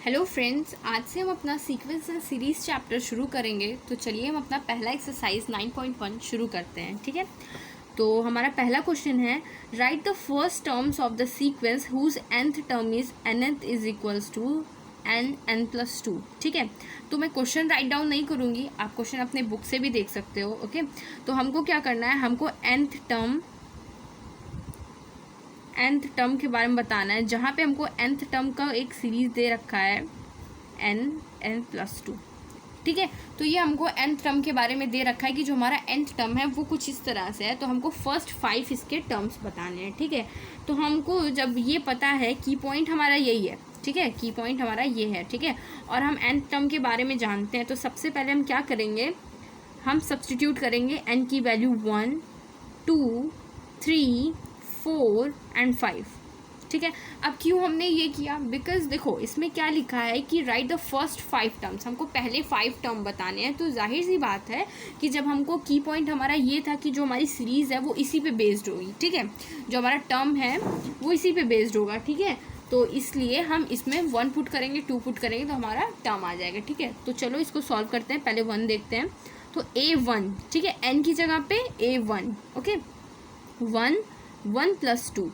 Hello friends, आज से हम अपना सीक्वेंस एंड सीरीज चैप्टर शुरू करेंगे। तो चलिए हम अपना पहला एक्सरसाइज 9.1 शुरू करते हैं। ठीक है, तो हमारा पहला क्वेश्चन है, write the first terms of the sequence whose nth term is nth is equals to n+2। ठीक है, तो मैं क्वेश्चन राइट डाउन नहीं करूँगी, आप क्वेश्चन अपने बुक से भी देख सकते हो। ओके, तो हमको क्या करना है, हमको nth टर्म के बारे में बताना है, जहाँ पे हमको nth टर्म का एक सीरीज दे रखा है n+2। ठीक है, तो ये हमको nth टर्म के बारे में दे रखा है कि जो हमारा nth टर्म है वो कुछ इस तरह से है। तो हमको फर्स्ट 5 इसके टर्म्स बताने हैं। ठीक है, तो हमको जब ये पता है, की पॉइंट हमारा यही है। ठीक है, की पॉइंट हमारा ये है। ठीक है, और हम nth टर्म के बारे में जानते हैं, तो सबसे पहले हम क्या करेंगे, हम सब्सटीट्यूट करेंगे n की वैल्यू 1, 2, 3, 4 एंड 5। ठीक है, अब क्यों हमने ये किया, बिकॉज देखो इसमें क्या लिखा है कि राइट द फर्स्ट 5 टर्म्स, हमको पहले 5 टर्म बताने हैं। तो जाहिर सी बात है कि जब हमको की पॉइंट हमारा ये था कि जो हमारी सीरीज़ है वो इसी पे बेस्ड होगी। ठीक है, जो हमारा टर्म है वो इसी पे बेस्ड होगा। ठीक है, तो इसलिए हम इसमें 1 पुट करेंगे, 2 पुट करेंगे, तो हमारा टर्म आ जाएगा। ठीक है, तो चलो इसको सॉल्व करते हैं। पहले 1 देखते हैं, तो A1, ठीक है, n की जगह पे A1। ओके, 1 + 2।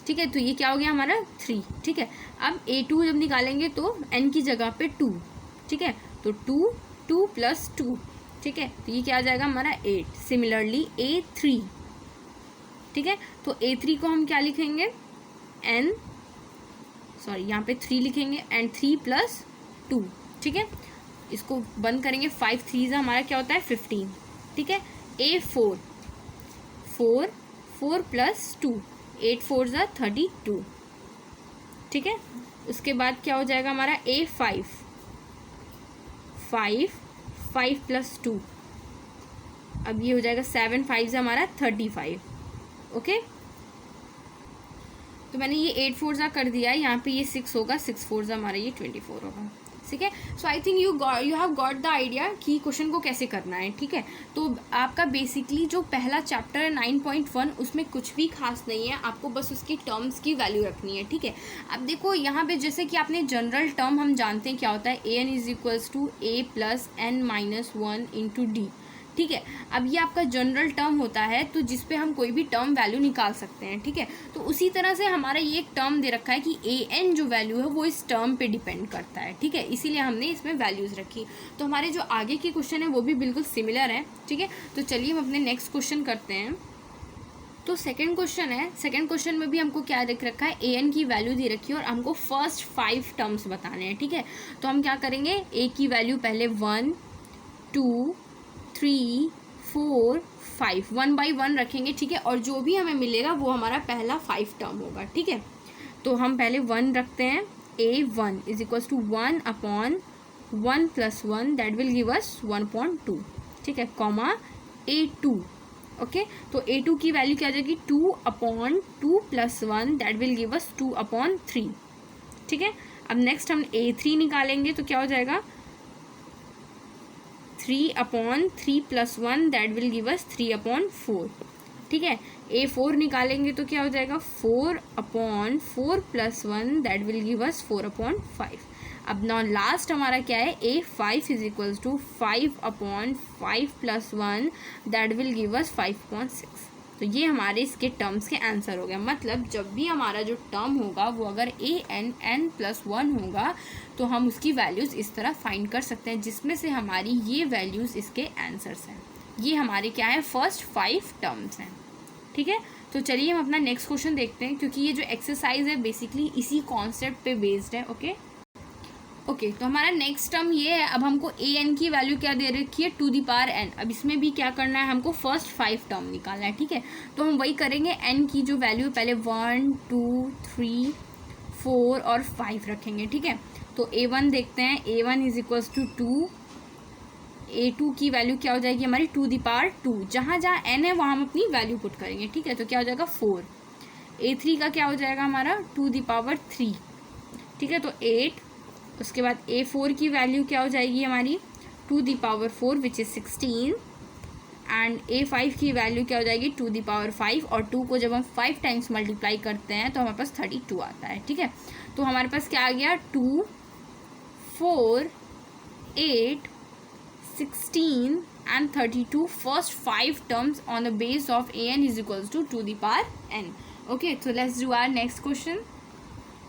ठीक है, तो ये क्या हो गया हमारा 3। ठीक है, अब A2 जब निकालेंगे तो n की जगह पे 2। ठीक है, तो 2 + 2। ठीक है, तो ये क्या आ जाएगा हमारा 8। सिमिलरली A3, ठीक है, तो A3 को हम क्या लिखेंगे, यहाँ पे 3 लिखेंगे, एंड 3 + 2। ठीक है, इसको बंद करेंगे, 5 3 हमारा क्या होता है 15। ठीक है, A4, 4 + 2, 8 4 = 32। ठीक है, उसके बाद क्या हो जाएगा हमारा A5, 5 + 2, अब ये हो जाएगा 7 5 हमारा 35। ओके, तो मैंने ये 8 4 कर दिया है, यहाँ पे ये 6 होगा, 6 4 हमारा ये 24 होगा। ठीक है, so I think you have got the idea कि क्वेश्चन को कैसे करना है। ठीक है, तो आपका बेसिकली जो पहला चैप्टर है 9.1, उसमें कुछ भी खास नहीं है, आपको बस उसकी टर्म्स की वैल्यू रखनी है। ठीक है, अब देखो यहाँ पे जैसे कि आपने जनरल टर्म हम जानते हैं क्या होता है, an = a + n - 1 × d। ठीक है, अब ये आपका जनरल टर्म होता है, तो जिस पे हम कोई भी टर्म वैल्यू निकाल सकते हैं। ठीक है, तो उसी तरह से हमारा ये एक टर्म दे रखा है कि an जो वैल्यू है वो इस टर्म पे डिपेंड करता है। ठीक है, इसीलिए हमने इसमें वैल्यूज़ रखी। तो हमारे जो आगे के क्वेश्चन है वो भी बिल्कुल सिमिलर है। ठीक है, तो चलिए हम अपने नेक्स्ट क्वेश्चन करते हैं। तो सेकंड क्वेश्चन है, सेकंड क्वेश्चन में भी हमको क्या देख रखा है, an की वैल्यू दे रखी है और हमको फर्स्ट 5 टर्म्स बताने हैं। ठीक है, तो हम क्या करेंगे, a की वैल्यू पहले 1 2 3 4 5 1 by 1 रखेंगे। ठीक है, और जो भी हमें मिलेगा वो हमारा पहला 5 टर्म होगा। ठीक है, तो हम पहले 1 रखते हैं, A1 = 1/1 + 1 that will give us 1/2। ठीक है, कॉमा A2। ओके, तो A2 की वैल्यू क्या आ जाएगी, 2/2 + 1 दैट विल गिव अस 2/3। ठीक है, अब नेक्स्ट हम A3 निकालेंगे, तो क्या हो जाएगा 3/3 + 1 दैट विल गिव अस 3/4। ठीक है, A4 निकालेंगे तो क्या हो जाएगा 4/4 + 1 दैट विल गिव अस 4/5। अब ना लास्ट हमारा क्या है, A5 = 5/5 + 1 that will give us 5/6। तो ये हमारे इसके टर्म्स के आंसर हो गया। मतलब जब भी हमारा जो टर्म होगा वो अगर n+1 होगा तो हम उसकी वैल्यूज़ इस तरह फाइंड कर सकते हैं, जिसमें से हमारी ये वैल्यूज़ इसके आंसर्स हैं। ये हमारे क्या है, फर्स्ट 5 टर्म्स हैं। ठीक है, तो चलिए हम अपना नेक्स्ट क्वेश्चन देखते हैं, क्योंकि ये जो एक्सरसाइज है बेसिकली इसी कॉन्सेप्ट पे बेस्ड है। ओके, तो हमारा नेक्स्ट टर्म ये है। अब हमको an की वैल्यू क्या दे रखी है, 2n। अब इसमें भी क्या करना है, हमको फर्स्ट 5 टर्म निकालना है। ठीक है, तो हम वही करेंगे, n की जो वैल्यू पहले 1 2 3 4 और 5 रखेंगे। ठीक है, तो A1 देखते हैं, A1 = 2। A2 की वैल्यू क्या हो जाएगी हमारी 2^2, जहाँ जहाँ n है वहाँ हम अपनी वैल्यू पुट करेंगे। ठीक है, तो क्या हो जाएगा 4। A3 का क्या हो जाएगा हमारा 2^3। ठीक है, तो 8। उसके बाद A4 की वैल्यू क्या हो जाएगी हमारी 2^4 विच इज़ 16। एंड A5 की वैल्यू क्या हो जाएगी 2^5, और 2 को जब हम 5 टाइम्स मल्टीप्लाई करते हैं तो हमारे पास 32 आता है। ठीक है, तो हमारे पास क्या आ गया 2 4, 8, 16 and 32 first 5 terms on the base of an is equals to the power n. Okay, so let's do our next question.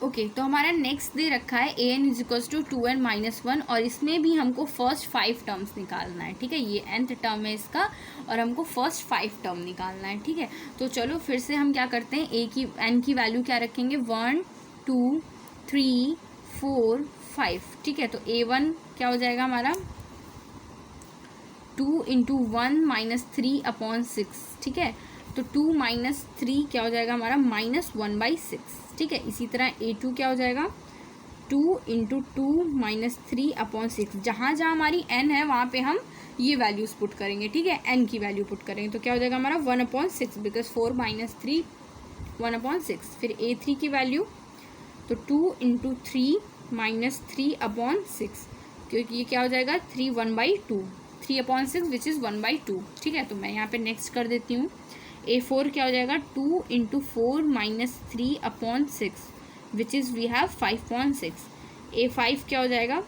Okay तो हमारा नेक्स्ट दे रखा है A N is equals to 2n-1 और इसमें भी हमको फर्स्ट 5 टर्म्स निकालना है, ठीक है। ये nth टर्म है इसका और हमको फर्स्ट 5 टर्म निकालना है, ठीक है। तो चलो फिर से हम क्या करते हैं, n की वैल्यू क्या रखेंगे, 1, 2, 3, 4, 5, ठीक है। तो a1 क्या हो जाएगा हमारा 2 इंटू 1 माइनस 3/6, ठीक है। तो 2 माइनस 3 क्या हो जाएगा हमारा -1/6, ठीक है। इसी तरह a2 क्या हो जाएगा 2 इंटू 2 माइनस 3/6, जहाँ जहाँ हमारी n है वहाँ पे हम ये वैल्यूज़ पुट करेंगे, ठीक है। n की वैल्यू पुट करेंगे तो क्या हो जाएगा हमारा 1/6 बिकॉज 4 माइनस 3 1/6। फिर a3 की वैल्यू तो 2 इंटू 3 माइनस 3/6, क्योंकि ये क्या हो जाएगा 3 1/2 3/6 विच इज़ 1/2, ठीक है। तो मैं यहाँ पे नेक्स्ट कर देती हूँ। a4 क्या हो जाएगा 2 into 4 minus 3/6 which is we have 5/6। a5 क्या हो जाएगा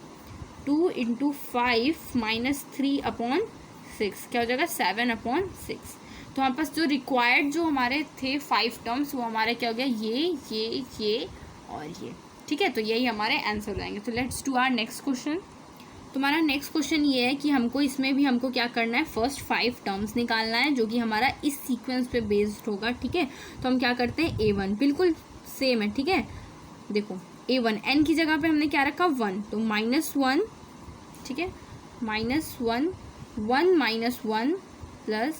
2 इंटू 5 माइनस 3/6 क्या हो जाएगा 7/6। तो हमारे पास जो रिक्वायर्ड जो हमारे थे 5 टर्म्स वो हमारे क्या हो गया ये और ये, ठीक है। तो यही हमारे आंसर हो जाएंगे। तो let's do our next question. तुम्हारा नेक्स्ट क्वेश्चन ये है कि हमको इसमें भी हमको क्या करना है, फर्स्ट 5 टर्म्स निकालना है जो कि हमारा इस सीक्वेंस पे बेस्ड होगा, ठीक है। तो हम क्या करते हैं a1 बिल्कुल सेम है, ठीक है। देखो a1 n की जगह पे हमने क्या रखा 1, तो -1, ठीक है, -1 1 माइनस 1 प्लस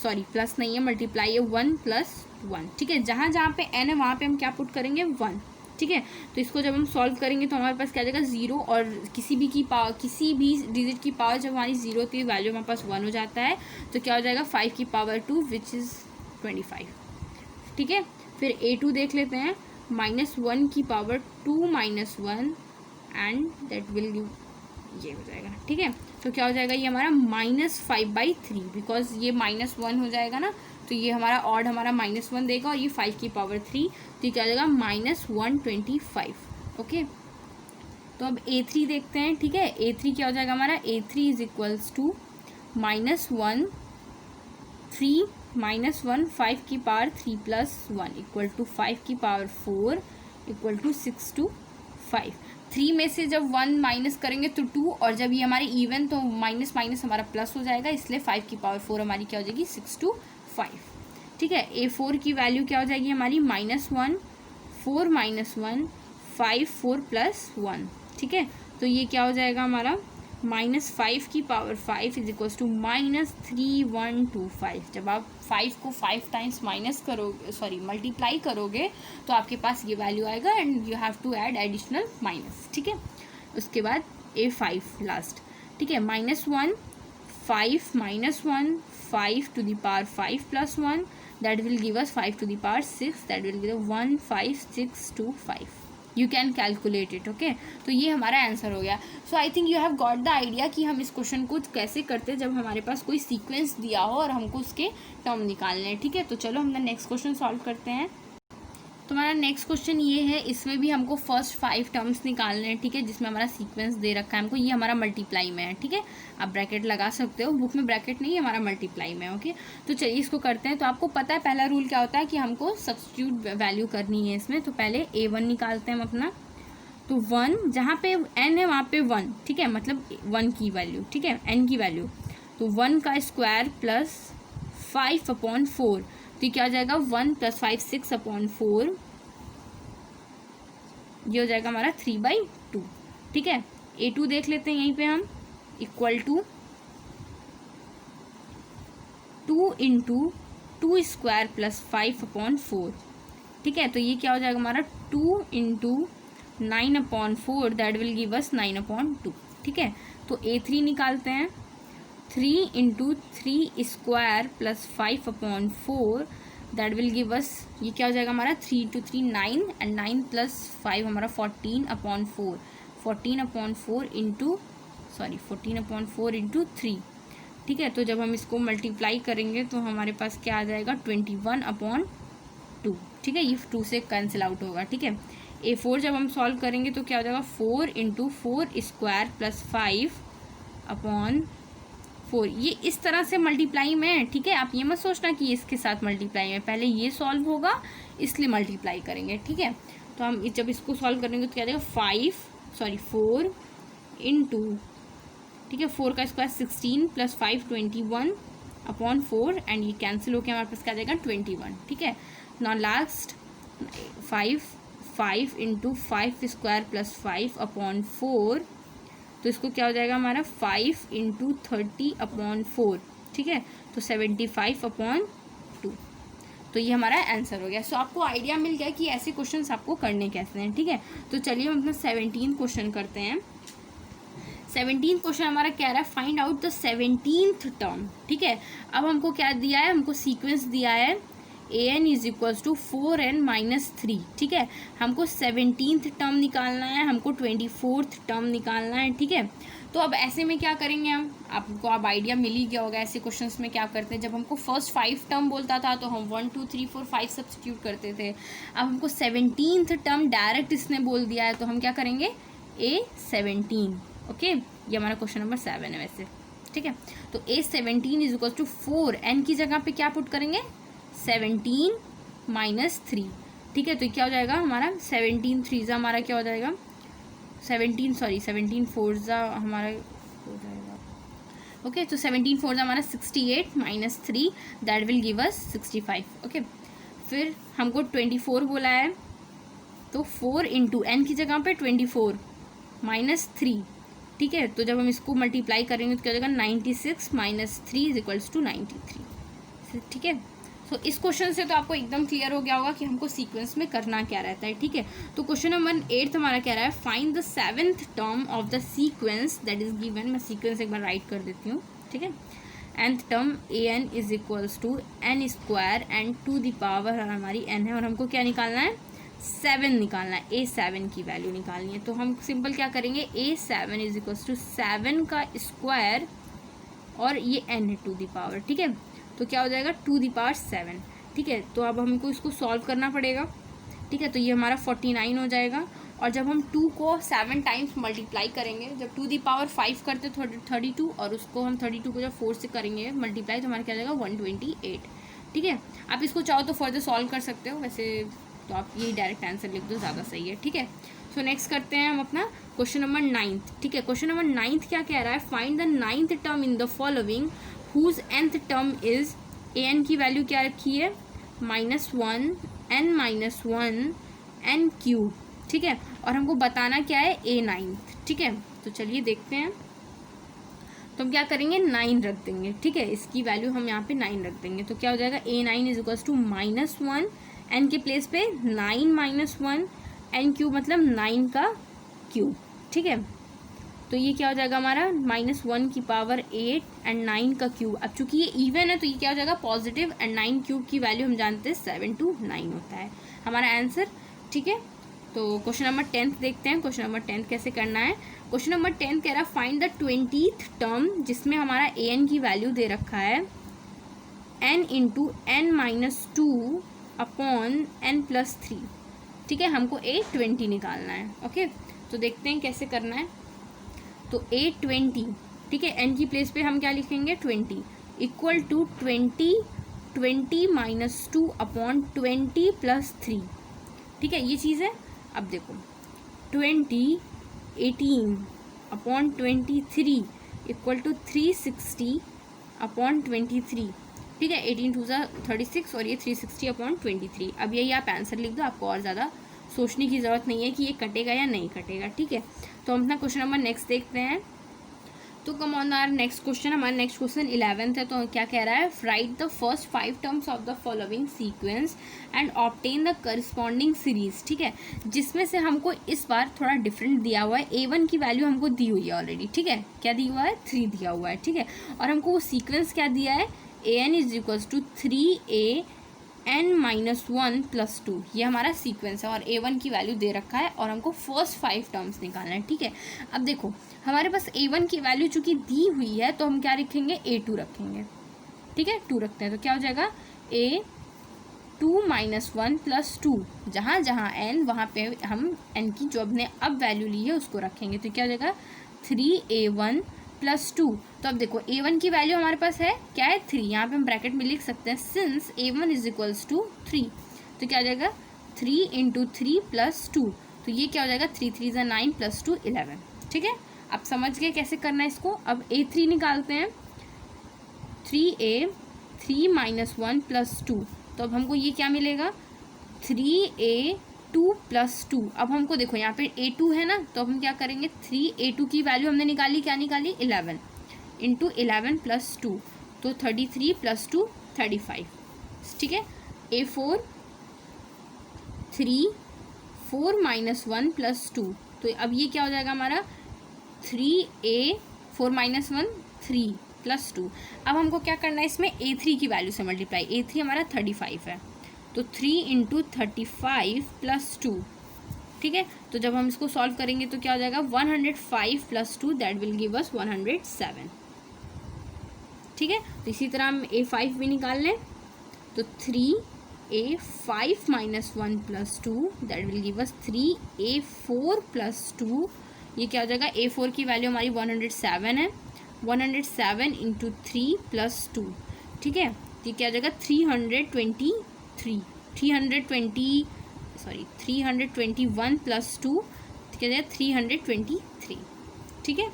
सॉरी प्लस नहीं है मल्टीप्लाई है 1 + 1, ठीक है। जहाँ जहाँ पे n है वहाँ पे हम क्या पुट करेंगे 1, ठीक है। तो इसको जब हम सॉल्व करेंगे तो हमारे पास क्या आ जाएगा 0 और किसी भी डिजिट की पावर जब हमारी 0 होती है वैल्यू हमारे पास 1 हो जाता है। तो क्या हो जाएगा 5 की पावर 2 विच इज़ 25, ठीक है। फिर a2 देख लेते हैं, -1 की power 2 minus 1 and that will give ये हो जाएगा, ठीक है। तो क्या हो जाएगा ये हमारा -5/3 बिकॉज ये -1 हो जाएगा ना, तो ये हमारा ऑड हमारा -1 देगा और ये 5 की पावर 3, तो ये क्या हो जाएगा -125, ओके। तो अब a3 देखते हैं, ठीक है। a3 क्या हो जाएगा हमारा a3 इज इक्वल्स टू -1 3 -1 5 की पावर 3 + 1 इक्वल टू 5 की पावर 4 इक्वल टू 6 to 5। 3 में से जब 1 माइनस करेंगे तो 2 और जब ये हमारी इवन तो माइनस माइनस हमारा प्लस हो जाएगा, इसलिए 5 की पावर 4 हमारी क्या हो जाएगी 6 to 5, ठीक है। a4 की वैल्यू क्या हो जाएगी हमारी -1 4 - 1 5 4 + 1, ठीक है। तो ये क्या हो जाएगा हमारा -5 की पावर 5 इज इक्वल्स टू -3125। जब आप 5 को 5 टाइम्स माइनस करोगे मल्टीप्लाई करोगे तो आपके पास ये वैल्यू आएगा and you have to add additional minus, ठीक है। उसके बाद a5 लास्ट, ठीक है। -1 5 - 1 5 to the power 5 + 1 that will give us 5 to the power 6 that will give 15625। You can calculate it, okay. तो ये हमारा आंसर हो गया। So I think you have got the idea कि हम इस क्वेश्चन को कैसे करते हैं जब हमारे पास कोई सीक्वेंस दिया हो और हमको उसके टर्म निकालने हैं, ठीक है। तो चलो हम नेक्स्ट क्वेश्चन सॉल्व करते हैं। तो हमारा नेक्स्ट क्वेश्चन ये है, इसमें भी हमको फर्स्ट 5 टर्म्स निकालने हैं, ठीक है, जिसमें हमारा सीक्वेंस दे रखा है हमको, ये हमारा मल्टीप्लाई में है, ठीक है। आप ब्रैकेट लगा सकते हो, बुक में ब्रैकेट नहीं है, हमारा मल्टीप्लाई में है, ओके। तो चलिए इसको करते हैं। तो आपको पता है पहला रूल क्या होता है कि हमको सब्स्टिट्यूट वैल्यू करनी है इसमें। तो पहले a1 निकालते हैं हम अपना, तो 1 जहाँ पे n है वहाँ पे 1, ठीक है, मतलब 1 की वैल्यू, ठीक है, n की वैल्यू, तो 1 का स्क्वायर प्लस 5/4, तो क्या हो जाएगा 1 + 5 6/4, ये हो जाएगा हमारा 3/2, ठीक है। a2 देख लेते हैं यहीं पे हम, equal to 2 into 2 square plus 5/4, ठीक है। तो ये क्या हो जाएगा हमारा 2 into 9/4 that will give us 9/2, ठीक है। तो a3 निकालते हैं, 3 into 3 square plus 5/4 that will give us, ये क्या हो जाएगा हमारा 3 × 3 9 एंड 9 + 5 हमारा 14/4 14/4 इंटू 3, ठीक है। तो जब हम इसको मल्टीप्लाई करेंगे तो हमारे पास क्या आ जाएगा 21/2, ठीक है। ये 2 से कैंसिल आउट होगा, ठीक है। A4 जब हम सॉल्व करेंगे तो क्या हो जाएगा 4 इंटू 4² प्लस 5/4। ये इस तरह से मल्टीप्लाई में है, ठीक है। आप ये मत सोचना कि इसके साथ मल्टीप्लाई में, पहले ये सॉल्व होगा इसलिए मल्टीप्लाई करेंगे, ठीक है। तो हम जब इसको सॉल्व करेंगे तो क्या जाएगा 4 इंटू, ठीक है, 4 का स्क्वायर 16 प्लस 5 21/4 एंड ये कैंसिल होकर हमारे पास क्या जाएगा 21, ठीक है। नाउ लास्ट 5 इंटू 5² प्लस 5/4, तो इसको क्या हो जाएगा हमारा 5 इंटू 30/4, ठीक है, तो 75/2। तो ये हमारा आंसर हो गया। सो आपको आइडिया मिल गया कि ऐसे क्वेश्चंस आपको करने कैसे हैं, ठीक है। तो चलिए हम अपना 17 क्वेश्चन करते हैं। 17 क्वेश्चन हमारा कह रहा है find out the 17th term, ठीक है। अब हमको क्या दिया है, हमको सीक्वेंस दिया है an is equals to 4n-3, ठीक है। हमको 17th टर्म निकालना है, हमको 24th टर्म निकालना है, ठीक है। तो अब ऐसे में क्या करेंगे हम, आपको अब आइडिया मिल ही गया होगा ऐसे क्वेश्चंस में क्या करते हैं। जब हमको फर्स्ट 5 टर्म बोलता था तो हम 1 2 3 4 5 सब्स्टिट्यूट करते थे। अब हमको 17th टर्म डायरेक्ट इसने बोल दिया है तो हम क्या करेंगे A17, ओके। ये हमारा क्वेश्चन नंबर 7 है वैसे, ठीक है। तो A17 is equal to 4, n की जगह पे क्या पुट करेंगे 17-3, ठीक है। तो क्या हो जाएगा हमारा 17 हमारा क्या हो जाएगा 17 हमारा हो जाएगा, ओके। तो 17 हमारा 68 - 3 that will give us 65, okay. फिर हमको 24 बोला है तो 4 इंटू n की जगह पे 24 - 3, ठीक है। तो जब हम इसको मल्टीप्लाई करेंगे तो क्या हो जाएगा 96 - 3 इज इक्वल्स टू 93, ठीक है। तो इस क्वेश्चन से तो आपको एकदम क्लियर हो गया होगा कि हमको सीक्वेंस में करना क्या रहता है, ठीक है। तो क्वेश्चन नंबर 8 हमारा कह रहा है find the 7th term of the sequence that is given. मैं सीक्वेंस एक बार राइट कर देती हूँ, ठीक है। nth term an is equals to n² and to the power हमारी n है और हमको क्या निकालना है 7 निकालना है, A7 की वैल्यू निकालनी है। तो हम सिंपल क्या करेंगे A7 इज इक्वल्स टू 7 का स्क्वायर और ये n है टू द पावर, ठीक है। तो क्या हो जाएगा 2 द पावर 7, ठीक है। तो अब हमको इसको सॉल्व करना पड़ेगा, ठीक है। तो ये हमारा 49 हो जाएगा और जब हम 2 को 7 टाइम्स मल्टीप्लाई करेंगे, जब 2 द पावर 5 करते 32 और उसको हम 32 को जब 4 से करेंगे मल्टीप्लाई तो हमारा क्या हो जाएगा 128, ठीक है। आप इसको चाहो तो फर्दर सॉल्व कर सकते हो, वैसे तो आप यही डायरेक्ट आंसर लिख दो, ज़्यादा सही है, ठीक है। सो नेक्स्ट करते हैं हम अपना क्वेश्चन नंबर 9, ठीक है। क्वेश्चन नंबर 9 क्या कह रहा है find the 9th term in the following whose nth term is, an की वैल्यू क्या रखी है -1 n-1 n³, ठीक है। और हमको बताना क्या है A9, ठीक है। तो चलिए देखते हैं। तो हम क्या करेंगे 9 रख देंगे, ठीक है। इसकी वैल्यू हम यहाँ पे 9 रख देंगे तो क्या हो जाएगा A9 is equals to -1 n के प्लेस पे 9 - 1 n³ मतलब 9 का क्यूब, ठीक है। तो ये क्या हो जाएगा हमारा -1 की पावर 8 एंड 9 का क्यूब। अब चूंकि ये इवन है तो ये क्या हो जाएगा पॉजिटिव एंड 9³ की वैल्यू हम जानते हैं 7 to 9 होता है हमारा आंसर, ठीक है। तो क्वेश्चन नंबर 10 देखते हैं। क्वेश्चन नंबर 10 कैसे करना है। क्वेश्चन नंबर 10 कह रहा है फाइंड द 20th टर्म जिसमें हमारा an की वैल्यू दे रखा है n into n-2 upon n+3, ठीक है। हमको A20 निकालना है, ओके। तो देखते हैं कैसे करना है। तो A20, ठीक है, n की प्लेस पे हम क्या लिखेंगे 20 इक्वल टू 20 - 2 अपॉन 20+3, ठीक है। ये चीज़ है। अब देखो 20 18 अपॉन 23 इक्वल टू 360 अपॉन 23, ठीक है। 18 2 36 और ये 360 अपॉन 23। अब यही आप आंसर लिख दो, आपको और ज़्यादा सोचने की ज़रूरत नहीं है कि ये कटेगा या नहीं कटेगा, ठीक है। तो हम अपना क्वेश्चन नंबर नेक्स्ट देखते हैं। तो come on our next question, हमारा नेक्स्ट क्वेश्चन 11th है। तो क्या कह रहा है write the first 5 terms of the following sequence and obtain the corresponding series, ठीक है। जिसमें से हमको इस बार थोड़ा डिफरेंट दिया हुआ है। A1 की वैल्यू हमको दी हुई है ऑलरेडी, ठीक है। क्या दिया हुआ है 3 दिया हुआ है, ठीक है। और हमको वो सीक्वेंस क्या दिया है an is equals to 3a n-1 + 2, ये हमारा सीक्वेंस है और A1 की वैल्यू दे रखा है और हमको फर्स्ट 5 टर्म्स निकालना है, ठीक है। अब देखो हमारे पास A1 की वैल्यू चूंकि दी हुई है तो हम क्या रखेंगे A2 रखेंगे, ठीक है। 2 रखते हैं तो क्या हो जाएगा 2 माइनस 1 प्लस 2, जहाँ जहाँ n वहाँ पे हम n की जो हमने अब वैल्यू ली है उसको रखेंगे, तो क्या हो जाएगा 3a1 प्लस 2। तो अब देखो a1 की वैल्यू हमारे पास है क्या है 3, यहाँ पे हम ब्रैकेट में लिख सकते हैं since a1 is equals to 3, तो क्या हो जाएगा 3 इंटू 3 प्लस 2, तो ये क्या हो जाएगा 3 3 ज़ा 9 प्लस 2 11। ठीक है, आप समझ गए कैसे करना है इसको। अब a3 निकालते हैं, 3a 3 माइनस 1 प्लस 2, तो अब हमको ये क्या मिलेगा 3a2 प्लस 2। अब हमको देखो यहाँ पे a2 है ना, तो हम क्या करेंगे 3a2 की वैल्यू हमने निकाली, क्या निकाली 11 इंटू 11 प्लस 2, तो 33 प्लस 2 35। ठीक है, a4 3 4 माइनस 1 प्लस 2, तो अब ये क्या हो जाएगा हमारा 3a 4 माइनस 1 3 प्लस 2। अब हमको क्या करना है इसमें a3 की वैल्यू से मल्टीप्लाई, a3 हमारा 35 है, तो 3 इंटू 35 प्लस 2। ठीक है, तो जब हम इसको सॉल्व करेंगे तो क्या हो जाएगा 105 plus 2, that will give us 107। ठीक है, तो इसी तरह हम a5 भी निकाल लें, तो 3a5 minus 1 plus 2, that will give us 3a4 plus 2। ये क्या हो जाएगा a4 की वैल्यू हमारी 107 है, 107 इंटू 3 प्लस 2। ठीक है, तो ये क्या हो जाएगा 321 प्लस 2, क्या हो जाएगा 323। ठीक है,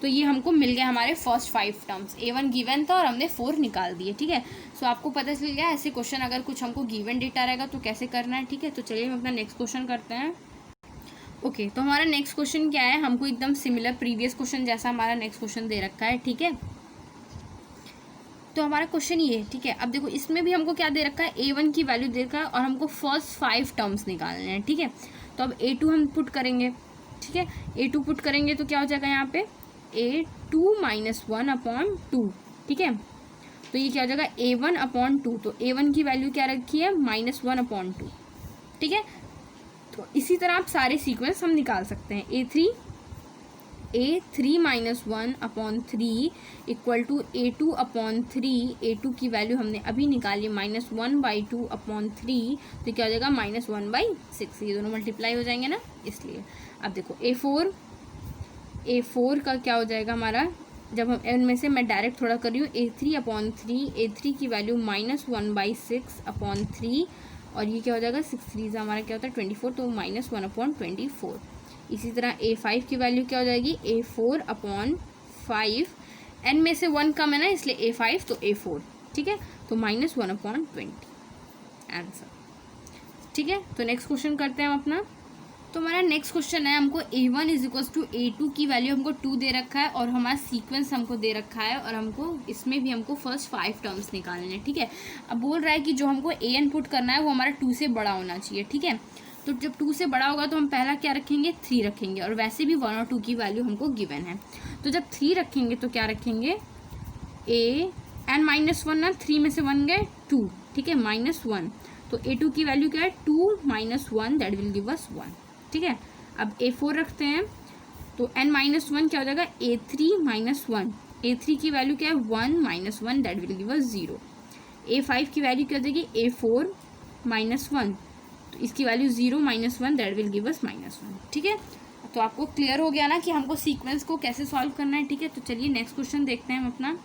तो ये हमको मिल गया हमारे फर्स्ट 5 टर्म्स। a1 गिवन था और हमने 4 निकाल दिए। ठीक है, सो आपको पता चल गया ऐसे क्वेश्चन अगर कुछ हमको गिवन डेटा रहेगा तो कैसे करना है। ठीक है, तो चलिए हम अपना नेक्स्ट क्वेश्चन करते हैं। ओके, तो हमारा नेक्स्ट क्वेश्चन क्या है, हमको एकदम सिमिलर प्रीवियस क्वेश्चन जैसा हमारा नेक्स्ट क्वेश्चन दे रखा है। ठीक है, तो हमारा क्वेश्चन ये है। ठीक है, अब देखो इसमें भी हमको क्या दे रखा है a1 की वैल्यू दे रखा है और हमको फर्स्ट 5 टर्म्स निकालने हैं। ठीक है, तो अब a2 हम पुट करेंगे। ठीक है, a2 पुट करेंगे तो क्या हो जाएगा यहाँ पे a2 माइनस 1 अपॉन 2। ठीक है, तो ये क्या हो जाएगा a1 अपॉन 2, तो a1 की वैल्यू क्या रखी है माइनस 1 अपॉन 2। ठीक है, तो इसी तरह आप सारे सीक्वेंस हम निकाल सकते हैं। a3 minus 1 upon 3 equal to a2 upon 3, a2 की वैल्यू हमने अभी निकाली माइनस 1/2 अपॉन 3, तो क्या हो जाएगा माइनस 1/6, ये दोनों मल्टीप्लाई हो जाएंगे ना, इसलिए। अब देखो a4 का क्या हो जाएगा हमारा, जब हम इनमें से मैं डायरेक्ट थोड़ा कर रही हूँ, a3 अपॉन 3, a3 की वैल्यू माइनस 1/6 अपॉन 3, और ये क्या हो जाएगा 6 3 हमारा क्या होता है 24, तो माइनस 1 अपॉन 24। इसी तरह a5 की वैल्यू क्या हो जाएगी a4 अपॉन 5, n में से 1 कम है ना इसलिए a5 तो a4। ठीक है, तो माइनस 1 अपॉन 20 आंसर। ठीक है, तो नेक्स्ट क्वेश्चन करते हैं हम अपना। तो हमारा नेक्स्ट क्वेश्चन है, हमको a1 is equals to a2 की वैल्यू हमको 2 दे रखा है और हमारा सीक्वेंस हमको दे रखा है, और हमको इसमें भी हमको फर्स्ट 5 टर्म्स निकालने हैं। ठीक है, अब बोल रहा है कि जो हमको an पुट करना है वो हमारा 2 से बड़ा होना चाहिए। ठीक है, तो जब 2 से बड़ा होगा तो हम पहला क्या रखेंगे 3 रखेंगे, और वैसे भी 1 और 2 की वैल्यू हमको गिवन है, तो जब 3 रखेंगे तो क्या रखेंगे n माइनस 1 ना, 3 में से 1 गए 2। ठीक है, माइनस 1, तो a2 की वैल्यू क्या है 2 minus 1, that will give us 1। ठीक है, अब a4 रखते हैं, तो n माइनस 1 क्या हो जाएगा a3 माइनस 1, a3 की वैल्यू क्या है 1 minus 1, that will give us 0। a5 की वैल्यू क्या हो जाएगी a4 माइनस 1, तो इसकी value 0 minus 1, that will give us minus 1। ठीक है, तो आपको क्लियर हो गया ना कि हमको सीक्वेंस को कैसे सॉल्व करना है। ठीक है, तो चलिए नेक्स्ट क्वेश्चन देखते हैं हम अपना।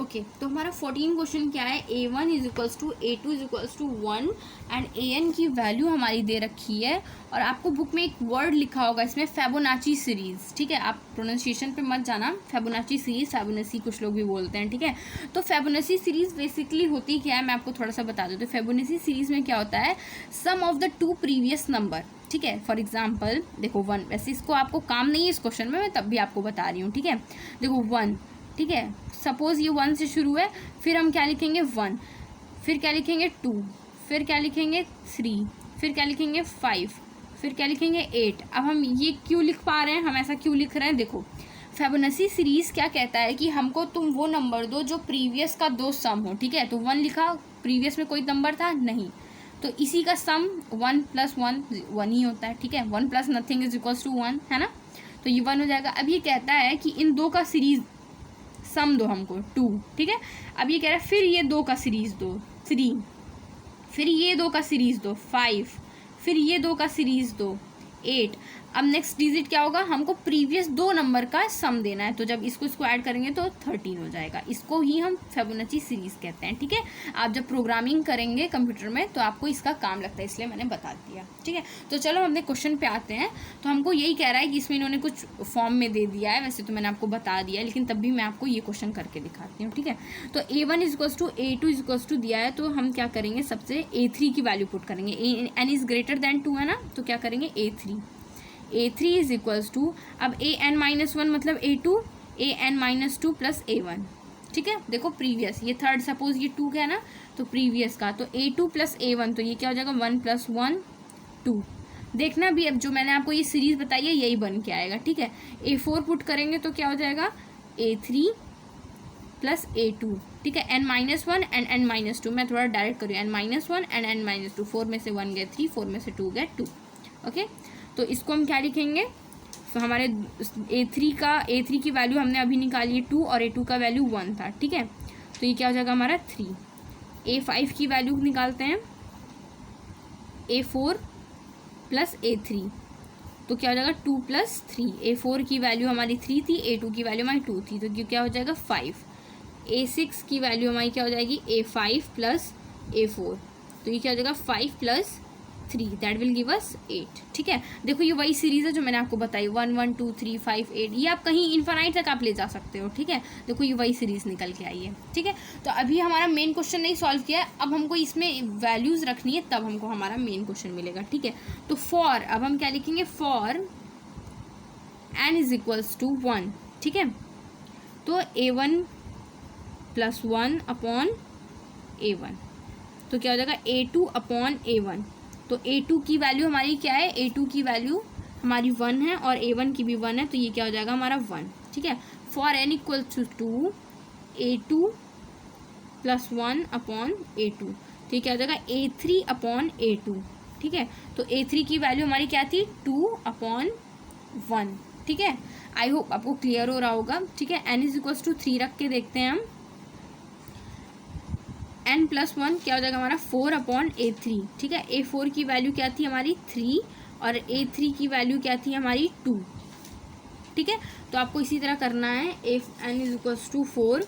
ओके, तो हमारा 14 क्वेश्चन क्या है, a1 is equals to a2 is equals to 1 and an की वैल्यू हमारी दे रखी है, और आपको बुक में एक वर्ड लिखा होगा इसमें फेबोनाची सीरीज़। ठीक है, आप प्रोनाउंसिएशन पे मत जाना, फेबोनाची सीरीज़, फेबोनेसी कुछ लोग भी बोलते हैं। ठीक है, तो फेबोनेसी सीरीज़ बेसिकली होती क्या है मैं आपको थोड़ा सा बता दूँ। तो फेबोनेसी सीरीज़ में क्या होता है, सम ऑफ द 2 प्रीवियस नंबर। ठीक है, फॉर एग्जाम्पल देखो 1, वैसे इसको आपको काम नहीं है इस क्वेश्चन में, मैं तब भी आपको बता रही हूँ। ठीक है, देखो 1, ठीक है, सपोज़ ये 1 से शुरू है, फिर हम क्या लिखेंगे 1, फिर क्या लिखेंगे 2, फिर क्या लिखेंगे 3, फिर क्या लिखेंगे 5, फिर क्या लिखेंगे 8। अब हम ये क्यों लिख पा रहे हैं, हम ऐसा क्यों लिख रहे हैं, देखो फेबोनेसी सीरीज़ क्या कहता है कि हमको तुम वो नंबर दो जो प्रीवियस का 2 सम हो। ठीक है, तो 1 लिखा, प्रीवियस में कोई नंबर था नहीं, तो इसी का सम 1 + 1 1 ही होता है। ठीक है, 1 + नथिंग इज इक्वल्स टू 1, है ना, तो ये 1 हो जाएगा। अब ये कहता है कि इन 2 का सीरीज़ सम दो हमको 2। ठीक है, अब ये कह रहा है फिर ये 2 का सीरीज़ दो 3, फिर ये 2 का सीरीज़ दो 5, फिर ये 2 का सीरीज़ दो 8। अब नेक्स्ट डिजिट क्या होगा, हमको प्रीवियस 2 नंबर का सम देना है, तो जब इसको ऐड करेंगे तो 13 हो जाएगा। इसको ही हम फिबोनाची सीरीज़ कहते हैं, ठीक है। आप जब प्रोग्रामिंग करेंगे कंप्यूटर में तो आपको इसका काम लगता है, इसलिए मैंने बता दिया, ठीक है। तो चलो हम अपने क्वेश्चन पे आते हैं। तो हमको यही कह रहा है कि इसमें इन्होंने कुछ फॉर्म में दे दिया है, वैसे तो मैंने आपको बता दिया है, लेकिन तब भी मैं आपको ये क्वेश्चन करके दिखाती हूँ, ठीक है। तो A1 equals to A2 equals to दिया है, तो हम क्या करेंगे, सबसे A3 की वैल्यू पुट करेंगे। n इज ग्रेटर देन 2 है ना, तो क्या करेंगे A3 इज इक्वल्स टू, अब an-1 मतलब A2, an-2 प्लस A1, ठीक है। देखो प्रीवियस, ये थर्ड, सपोज ये 2 का है ना, तो प्रीवियस का, तो A2 प्लस A1, तो ये क्या हो जाएगा 1 + 1 2। देखना भी, अब जो मैंने आपको ये सीरीज बताई है यही बन के आएगा, ठीक है। A4 पुट करेंगे तो क्या हो जाएगा A3 प्लस A2, ठीक है। n-1 एंड n-2, मैं थोड़ा डायरेक्ट करूँ, n-1 एंड n-2, 4 में से 1 गए 3, 4 में से 2 गए 2, ओके। तो इसको हम क्या लिखेंगे, तो हमारे A3 की वैल्यू हमने अभी निकाली है 2, और A2 का वैल्यू 1 था, ठीक है। तो ये क्या हो जाएगा हमारा 3। A5 की वैल्यू निकालते हैं, A4 प्लस A3, तो क्या हो जाएगा 2 + 3। A4 की वैल्यू हमारी 3 थी, A2 की वैल्यू हमारी 2 थी, तो क्या हो जाएगा 5। A6 की वैल्यू हमारी क्या हो जाएगी A5 प्लस A4, तो ये क्या हो जाएगा 5 + 3, दैट विल गिव अस 8, ठीक है। देखो ये वही सीरीज है जो मैंने आपको बताई, 1 1 2 3 5 8, ये आप कहीं इन्फानाइट तक आप ले जा सकते हो, ठीक है। देखो ये वही सीरीज निकल के आई है, ठीक है। तो अभी हमारा मेन क्वेश्चन नहीं सॉल्व किया है, अब हमको इसमें वैल्यूज रखनी है, तब हमको हमारा मेन क्वेश्चन मिलेगा, ठीक है। तो फॉर, अब हम क्या लिखेंगे, for n is equals to 1, ठीक है। तो A1 + 1 अपॉन A1, तो क्या हो जाएगा A2 अपॉन A1। तो A2 की वैल्यू हमारी क्या है, A2 की वैल्यू हमारी 1 है, और A1 की भी 1 है, तो ये क्या हो जाएगा हमारा 1, ठीक है। For n equals to A2 + 1 upon A2, तो ये क्या हो जाएगा A3 अपॉन A2, ठीक है। तो A3 की वैल्यू हमारी क्या थी 2 अपॉन 1, ठीक है। आई होप आपको क्लियर हो रहा होगा, ठीक है। n इज इक्वल्स टू 3 रख के देखते हैं हम, n + 1 क्या हो जाएगा हमारा 4 अपॉन A3, ठीक है। A4 की वैल्यू क्या थी हमारी 3, और A3 की वैल्यू क्या थी हमारी 2, ठीक है। तो आपको इसी तरह करना है, n इज इक्वल्स टू 4,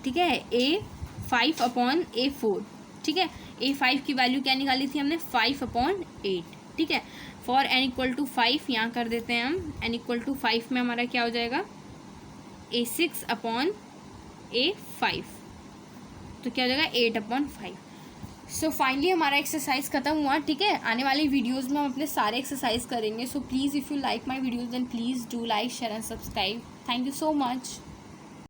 ठीक है, A5 अपॉन A4, ठीक है। A5 की वैल्यू क्या निकाली थी हमने 5 अपॉन 8, ठीक है। फॉर n इक्वल टू 5 यहाँ कर देते हैं हम, n इक्वल टू 5 में हमारा क्या हो जाएगा A6 अपॉन A5, तो क्या हो जाएगा 8 अपॉन 5। सो फाइनली हमारा एक्सरसाइज खत्म हुआ, ठीक है। आने वाली वीडियोस में हम अपने सारे एक्सरसाइज करेंगे। So please if you like my videos then please do like, share and subscribe. Thank you so much.